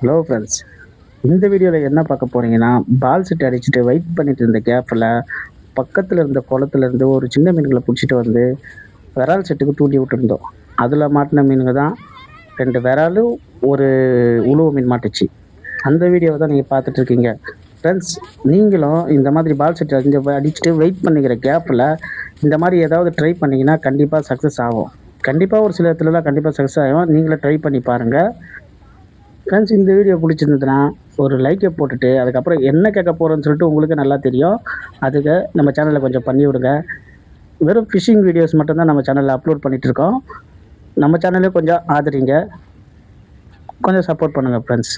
Hello friends, இந்த வீடியோவில் என்ன பார்க்க போறீங்கன்னா, பால் செட் அடிச்சுட்டு வெயிட் பண்ணிட்டு இருந்த கேப்பில் பக்கத்தில் இருந்த குளத்துலேருந்து ஒரு சின்ன மீன்களை பிடிச்சிட்டு வந்து விரால் செட்டுக்கு தூண்டி விட்டுருந்தோம். அதில் மாட்டின மீனுங்க தான் 2 விராலும், ஒரு உளுவ மீன் மாட்டுச்சு. அந்த வீடியோவை தான் நீங்கள் பார்த்துட்டு இருக்கீங்க. ஃப்ரெண்ட்ஸ், நீங்களும் இந்த மாதிரி பால் செட் அடிச்சுட்டு வெயிட் பண்ணிக்கிற கேப்பில் இந்த மாதிரி ஏதாவது ட்ரை பண்ணிங்கன்னா கண்டிப்பாக சக்ஸஸ் ஆகும். கண்டிப்பாக ஒரு சில இடத்துலலாம் கண்டிப்பாக சக்ஸஸ் ஆகும். நீங்களே ட்ரை பண்ணி பாருங்கள். ஃப்ரெண்ட்ஸ், இந்த வீடியோ பிடிச்சிருந்ததுன்னா ஒரு லைக்கை போட்டுட்டு அதுக்கப்புறம் என்ன கேட்க போகிறோன்னு சொல்லிட்டு உங்களுக்கு நல்லா தெரியும். அதுக்கு நம்ம சேனலில் கொஞ்சம் பண்ணி விடுங்க. வெறும் ஃபிஷிங் வீடியோஸ் மட்டும்தான் நம்ம சேனலில் அப்லோட் பண்ணிகிட்ருக்கோம். நம்ம சேனலே கொஞ்சம் ஆதரிங்க, கொஞ்சம் சப்போர்ட் பண்ணுங்கள் ஃப்ரெண்ட்ஸ்.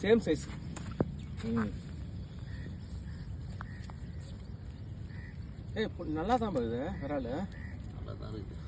Same size. நல்லா தான் போகுது விரால். நல்லா தான் இருக்கு.